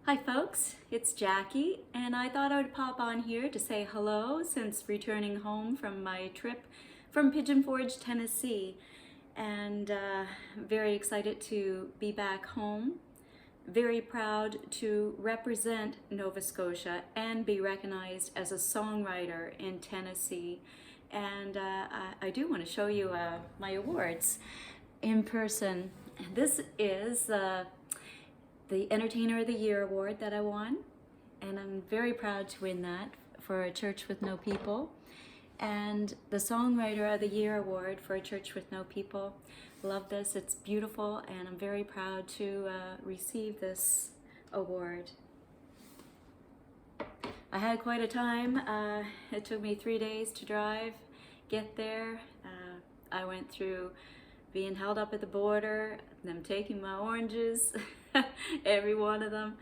Hi folks, it's Jackie, and I thought I would pop on here to say hello since returning home from my trip from Pigeon Forge, Tennessee, and very excited to be back home. Very proud to represent Nova Scotia and be recognized as a songwriter in Tennessee. And I do want to show you my awards in person. This is the Entertainer of the Year award that I won, and I'm very proud to win that for A Church with No People, and the Songwriter of the Year award for A Church with No People. Love this, it's beautiful, and I'm very proud to receive this award. I had quite a time. It took me 3 days to drive, get there. I went through being held up at the border, them taking my oranges, every one of them,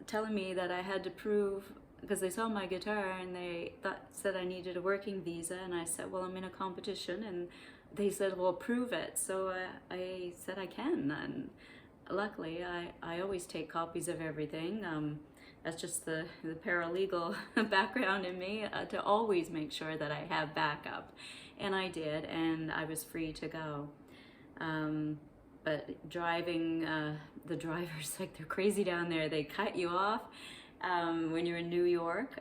telling me that I had to prove, because they saw my guitar and they said I needed a working visa, and I said, well, I'm in a competition, and they said, well, prove it. So I said I can, and luckily I always take copies of everything. That's just the paralegal background in me, to always make sure that I have backup. And I did, and I was free to go. But driving, the drivers, like, they're crazy down there. They cut you off when you're in New York.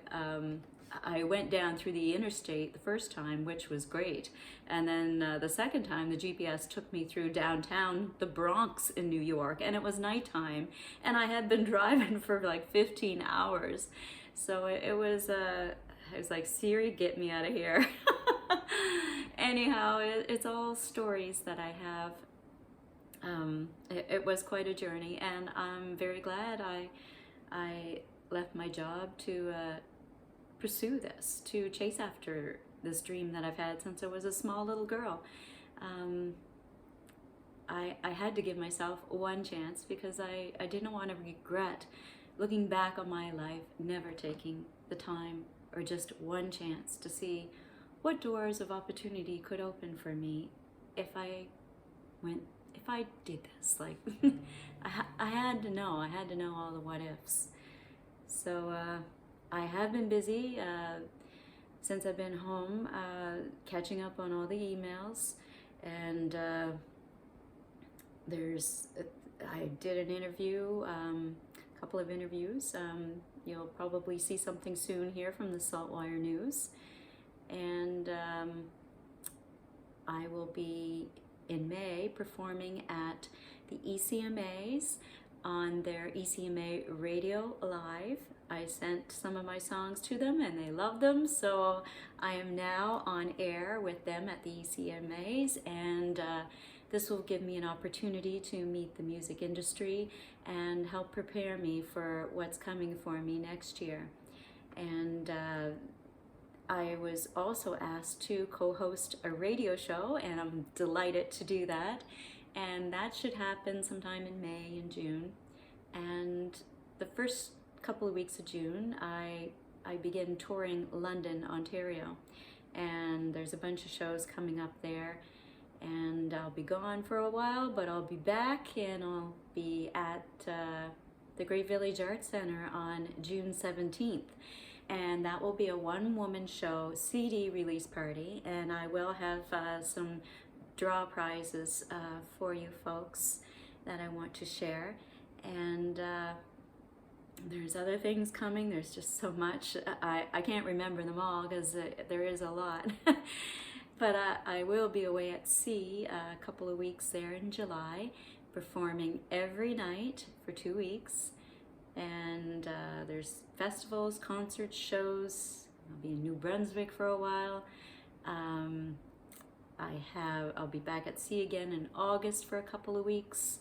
I went down through the interstate the first time, which was great. And then the second time, the GPS took me through downtown, the Bronx in New York, and it was nighttime. And I had been driving for like 15 hours. So it was like, Siri, get me out of here. Anyhow, it's all stories that I have. It was quite a journey, and I'm very glad I left my job to pursue this, to chase after this dream that I've had since I was a small little girl. I had to give myself one chance, because I didn't want to regret looking back on my life, never taking the time or just one chance to see what doors of opportunity could open for me if I did this. Like, I had to know all the what ifs. So I have been busy since I've been home, catching up on all the emails, and I did an interview, a couple of interviews. You'll probably see something soon here from the Saltwire News, and I will be in May performing at the ECMAs on their ECMA Radio Live. I sent some of my songs to them and they loved them, so I am now on air with them at the ECMAs, and this will give me an opportunity to meet the music industry and help prepare me for what's coming for me next year. And I was also asked to co-host a radio show, and I'm delighted to do that. And that should happen sometime in May and June. And the first couple of weeks of June, I begin touring London, Ontario. And there's a bunch of shows coming up there. And I'll be gone for a while, but I'll be back, and I'll be at the Great Village Arts Center on June 17th. And that will be a one-woman show CD release party, and I will have some draw prizes for you folks that I want to share. And there's other things coming. There's just so much. I can't remember them all, because there is a lot. But I will be away at sea a couple of weeks there in July, performing every night for 2 weeks. And there's festivals, concerts, shows. I'll be in New Brunswick for a while. I'll be back at sea again in August for a couple of weeks.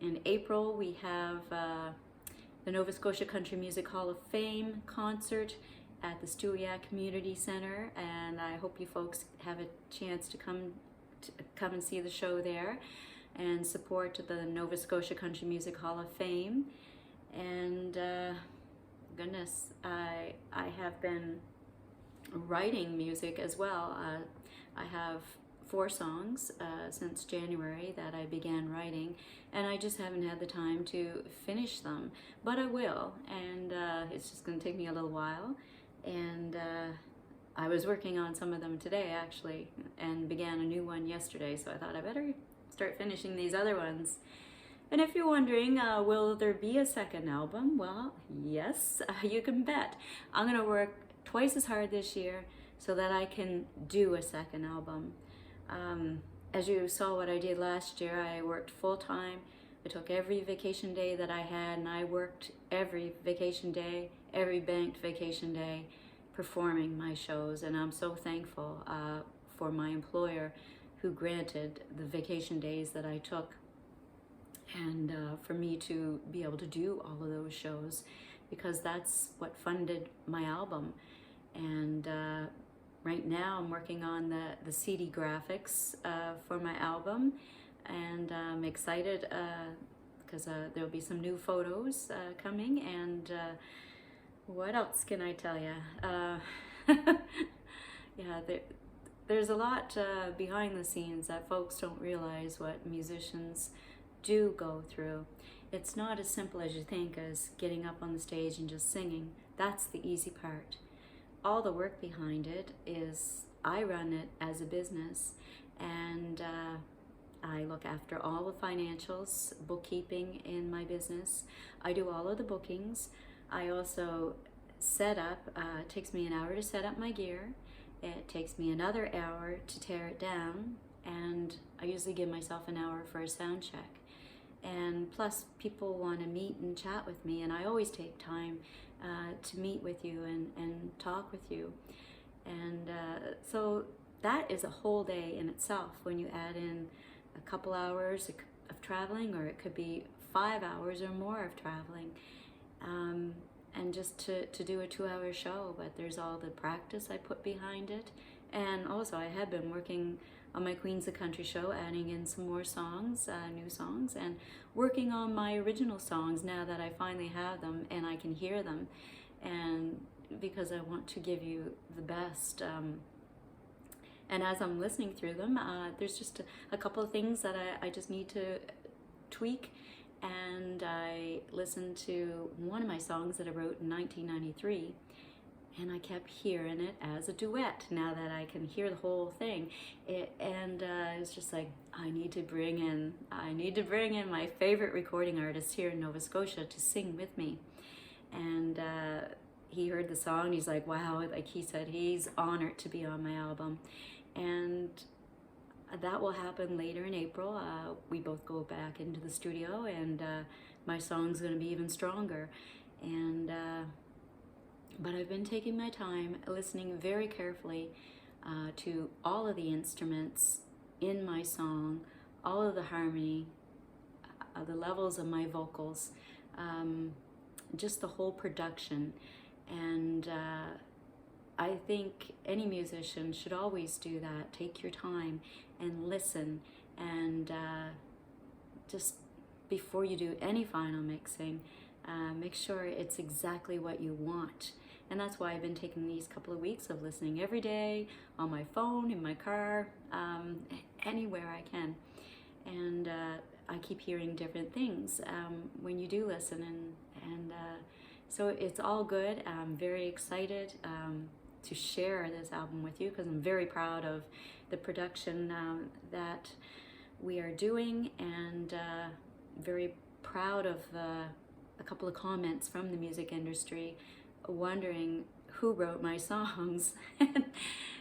In April, we have the Nova Scotia Country Music Hall of Fame concert at the Stewiacke Community Center, and I hope you folks have a chance to come and see the show there and support the Nova Scotia Country Music Hall of Fame. And goodness, I have been writing music as well. I have 4 songs since January that I began writing, and I just haven't had the time to finish them, but I will, and it's just going to take me a little while. And I was working on some of them today actually, and began a new one yesterday, so I thought I better start finishing these other ones. And if you're wondering, will there be a second album? Well, yes, you can bet. I'm going to work twice as hard this year so that I can do a second album. As you saw what I did last year, I worked full-time. I took every vacation day that I had, and I worked every vacation day, every banked vacation day, performing my shows. And I'm so thankful for my employer who granted the vacation days that I took, and for me to be able to do all of those shows, because that's what funded my album. And right now I'm working on the CD graphics for my album, and I'm excited because there'll be some new photos coming, and what else can I tell you? Yeah, there's a lot behind the scenes that folks don't realize what musicians do go through. It's not as simple as you think as getting up on the stage and just singing. That's the easy part. All the work behind it is I run it as a business, and I look after all the financials, bookkeeping in my business. I do all of the bookings. I also set up, it takes me an hour to set up my gear. It takes me another hour to tear it down, and I usually give myself an hour for a sound check. And plus, people want to meet and chat with me, and I always take time to meet with you and talk with you. And so that is a whole day in itself when you add in a couple hours of traveling, or it could be 5 hours or more of traveling. And just to do a 2-hour show, but there's all the practice I put behind it. And also I have been working on my Queens of Country show, adding in some more songs, new songs, and working on my original songs now that I finally have them and I can hear them, and because I want to give you the best. And as I'm listening through them, there's just a couple of things that I just need to tweak. And I listened to one of my songs that I wrote in 1993, and I kept hearing it as a duet now that I can hear the whole thing. It's just like, I need to bring in my favorite recording artist here in Nova Scotia to sing with me. And he heard the song, he's like, wow, like he said, he's honored to be on my album. And that will happen later in April. We both go back into the studio, and my song's going to be even stronger. And but I've been taking my time, listening very carefully to all of the instruments in my song, all of the harmony, the levels of my vocals, just the whole production. And I think any musician should always do that. Take your time and listen, and just before you do any final mixing, make sure it's exactly what you want. And that's why I've been taking these couple of weeks of listening every day, on my phone, in my car, anywhere I can. And I keep hearing different things when you do listen, and so it's all good. I'm very excited to share this album with you, because I'm very proud of the production that we are doing, and very proud of a couple of comments from the music industry wondering who wrote my songs. And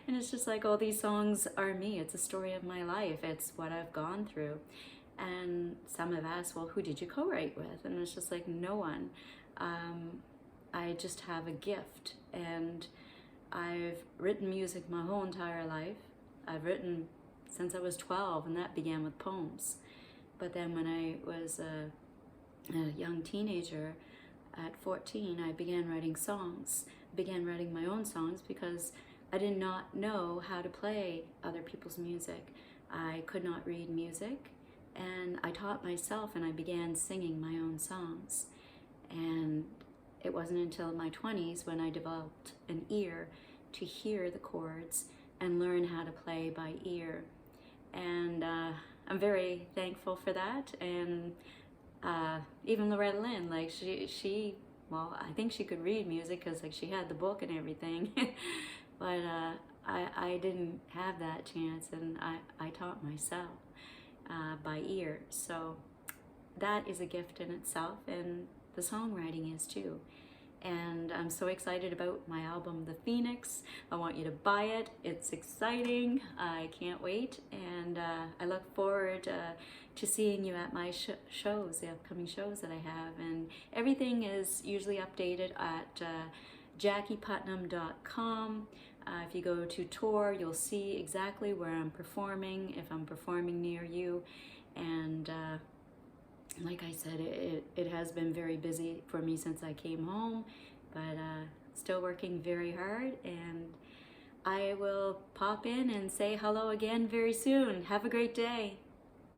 it's just like, all these songs are me. It's a story of my life. It's what I've gone through. And some have asked, well, who did you co-write with? And it's just like, no one. I just have a gift, and I've written music my whole entire life. I've written since I was 12, and that began with poems. But then when I was a young teenager, at 14, I began writing songs, began writing my own songs, because I did not know how to play other people's music. I could not read music, and I taught myself, and I began singing my own songs. And it wasn't until my 20s when I developed an ear to hear the chords and learn how to play by ear. and I'm very thankful for that. And even Loretta Lynn, like she well, I think she could read music because like she had the book and everything, but I didn't have that chance, and I taught myself by ear. So that is a gift in itself, and the songwriting is too. And I'm so excited about my album, The Phoenix. I want you to buy it. It's exciting. I can't wait. And I look forward to seeing you at my shows, the upcoming shows that I have. And everything is usually updated at JackiePutnam.com. If you go to tour, you'll see exactly where I'm performing, if I'm performing near you. And like I said, it has been very busy for me since I came home, but still working very hard, and I will pop in and say hello again very soon. Have a great day.